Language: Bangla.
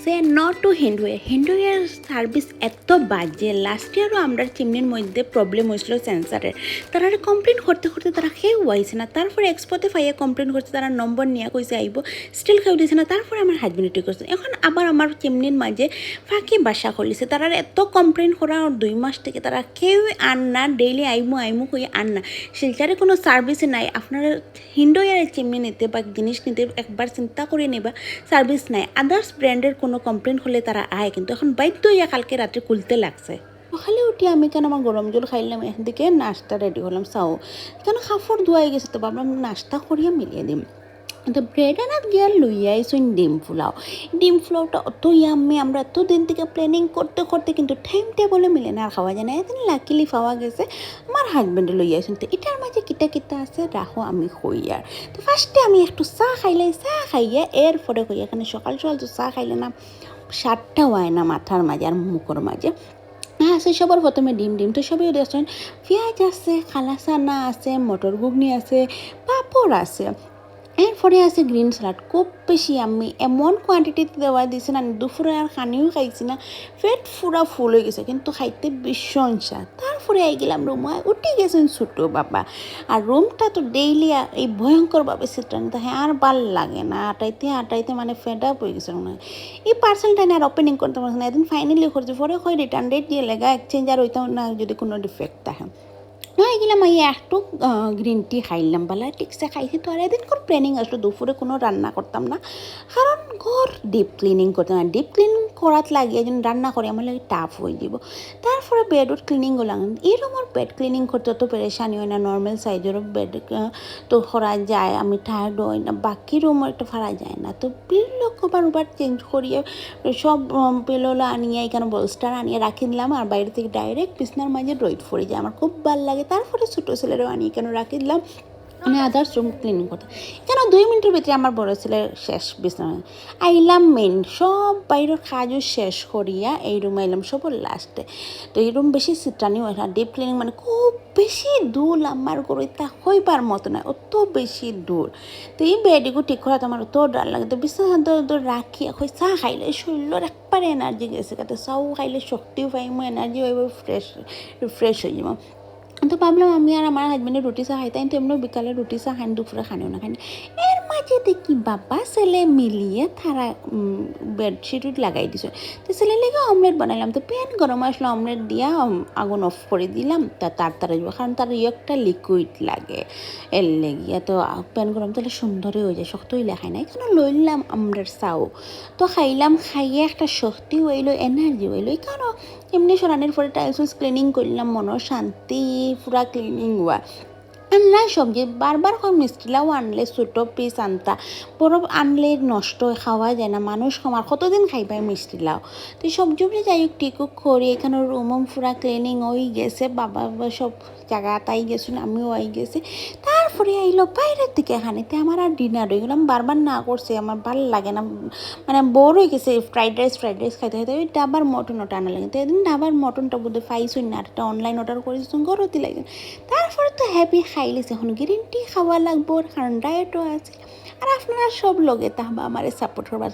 সে নট টু হিন্ডওয়ে হিন্ডওয়ের সার্ভিস এত বাজে। লাস্ট ইয়ারও আমরা চিমনির মধ্যে প্রবলেম হয়েছিল সেন্সারের। তারা কমপ্লেন করতে করতে তারা খেয়েও আইছে না। তারপরে এক্সপোতে ফাইয়ে কমপ্লেন করছে, তারা নম্বর নিয়ে কইছে আইব, স্টিল খেয়ে দিয়েছে না। তারপরে আমার হাজবেন্ড ঠিক করছে। এখন আবার আমার চিমনির মাঝে ফাঁকি বাসা করলিছে। তারা এত কমপ্লেন করা 2 মাস থেকে তারা কেউ আন না, ডেইলি আইমু কই আন না। শিলচারে কোনো সার্ভিসই নাই। আপনারা হিন্ডওয়ের চিমনি নিতে বা জিনিস নিতে একবার চিন্তা করে নেবা, সার্ভিস নাই। আদার্স ব্র্যান্ডের কোনো কমপ্লেন হলে তারা আয়, কিন্তু এখন বাধ্য হইয়া কালকে রাত্রে খুলতে লাগছে। সকালে উঠি আমি কেন আমার গরম জল খাইলাম, এখান থেকে নাস্তা রেডি হলাম। চাও কেন কাপড় ধোয়াই গেছে, তো ভাবলাম নাস্তা করিয়া মিলিয়ে দিম। তো ব্রেড আনাত গিয়া লইয়া আইসুন ডিম পোলাওটা অত ইয়াম্মি। আমরা এত দিন থেকে প্ল্যানিং করতে করতে কিন্তু টাইম টেবলে মিলে না, আর খাওয়া যায় না। এদিন লাকিলি পাওয়া গেছে, আমার হাজবেন্ডে লইয়া আইসুন। তো এটার মাঝে কিটা কিটা আছে রাখো আমি কই। আর তো ফার্স্টে আমি একটু চা খাইলাই, চা খাইয়া এরপরে কই এখানে সকাল সকাল তো চা খাইলে না সাতটা হয় না মাথার মাঝে আর মুখের মাঝে। আছে সবার প্রথমে ডিম তো সবই রেস্টুরেন্ট। পেঁয়াজ আছে, খালা চানা আছে, মটর ঘুগনি আছে, পাঁপড় আছে, এরপরে আছে গ্রিন স্যালাড। খুব বেশি আমি এমন কোয়ান্টিটিতে দেওয়া দিয়েছে না, দুপুরে আর খানিও খাইছি না, পেট পুরা ফুল হয়ে গেছে, কিন্তু খাইতে ভীষণ স্বাদ। তারপরে আই গেলাম রুমে, উঠে গেছেন ছোটো বাবা। আর রুমটা তো ডেইলি এই ভয়ঙ্করভাবে সিটানিতে হ্যাঁ আর ভাল লাগে না, আটাইতে মানে ফেড আপ হয়ে গেছে মনে হয়। এই পার্সেলটা নিয়ে আর ওপেনিং করতে পারছি না। একদিন ফাইনালি করছি, পরে হয় রিটার্ন ডেট দিয়ে লেগা এক্সচেঞ্জ আর হইতাম না যদি কোনো ডিফেক্ট থাকে। হয়ে গেলাম এই একটু গ্রিন টি খাইলাম, বেলা ঠিকসে খাইছি। তো আর এদিন কোন প্ল্যানিং আসলো, দুপুরে কোনো রান্না করতাম না, কারণ ঘর ডিপ ক্লিনিং করতাম না। ডিপ ক্লিনিং করাত লাগিয়ে যেন রান্না করে আমার লাগে টাফ হয়ে যাব। তারপরে বেডউড ক্লিনিং করলাম। এই রুমের বেড ক্লিনিং করতে অত পেরেশানি হয় না, নর্মাল সাইজেরও বেড তো করা যায়, আমি টায়ার্ড হই না। বাকি রুমও একটা ফারা যায় না। তো পিলো কভার ওভার চেঞ্জ করিয়ে সব পিলোলা আনিয়ে এখানে বলস্টার আনিয়ে রাখি দিলাম, আর বাইরে থেকে ডাইরেক্ট বিছনার মাঝে রোদ পড়ে যায়, আমার খুব ভালো লাগে। তারপরে ছোটো ছেলেরও আনিয়ে কেন রাখি দিলাম, মানে আদার্স রুম ক্লিনিং করতে। কেন 2 মিনিটের ভিতরে আমার বড় ছেলের শেষ বিছানা আইলাম। মেন সব বাইরের কাজও শেষ করিয়া এই রুমে আইলাম সবর লাস্টে। তো এই রুম বেশি সিটানি হয় না, ডিপ ক্লিনিং মানে খুব বেশি দূর আমার করে তা হইবার মতো নয়, অত বেশি দূর। তো এই বেডিগু ঠিক করা তো আমার অত ডর লাগে। তো বিছানা রাখি এখন চা খাইলে শরীরের একবারে এনার্জি গেছে, কাতে চাও খাইলে শক্তিও পাইমো, এনার্জি হইব, রিফ্রেশ হয়ে যাব। তো ভাবলাম আমি আর আমার হাজবেন্ডের রুটি চা খাইতাম, তো এমনি বিকালে রুটি চা খান, দুপুরে খানিও না খানি। এর মাঝে দেখি বাবা ছেলে মিলিয়ে তারা বেডশিট লাগাই দিছে। তো ছেলে লেগে অমলেট বানাইলাম। তো প্যান গরম আসলো, অমলেট দিয়া আগুন অফ করে দিলাম। তা তাড়াতাড়ি যাব, কারণ তার একটা লিকুইড লাগে এর লেগিয়া। তো প্যান গরম তাহলে সুন্দরই হয়ে যায়, শক্ত হইলে খাই না। এখানে লইলাম আমরার চাও, তো খাইলাম। খাইয়ে একটা শক্তি হইলো, এনার্জি হইলো। এখানেও এমনি সরানির পরে টাইলস ক্লিনিং করলাম, মনের শান্তি পুরা ক্লিনিং হওয়া। আনলাই সবজি বারবার হয়, মিষ্টিলাও আনলে ছোটো পিস আনতা, বড় আনলে নষ্ট খাওয়া যায় না, মানুষ খাওয়ার কতদিন খাইবাই মিষ্টিলাও। তো সবজি যাই হোক টিকুক করি। এখানে রুম পুরা ক্লিনিং হয়ে গেছে, বাবা সব জায়গা তাই গেছেন, আমিও আই গেছি। তারপরে আইলো বাইরের দিকে খানিতে, আমার আর ডিনার হয়ে গেলাম। বারবার না করছে, আমার ভালো লাগে না, মানে বোর হয়ে গেছে ফ্রাইড রাইস খাইতে খাইতে। ওই ডাবার মটন ওটা আনা লাগে। তো এদিন ডাবার মটনটা বোধহয় পাইছই না, আর একটা অনলাইন অর্ডার করেছি, ঘরতে লাগে। তারপরে তো হ্যাপি খাইলিছে, এখন গ্রিন টি খাওয়া লাগবো, কারণ ডায়েটও আছে। আর আপনারা সব লগে তাহবা আমার সাপোর্ট করবার।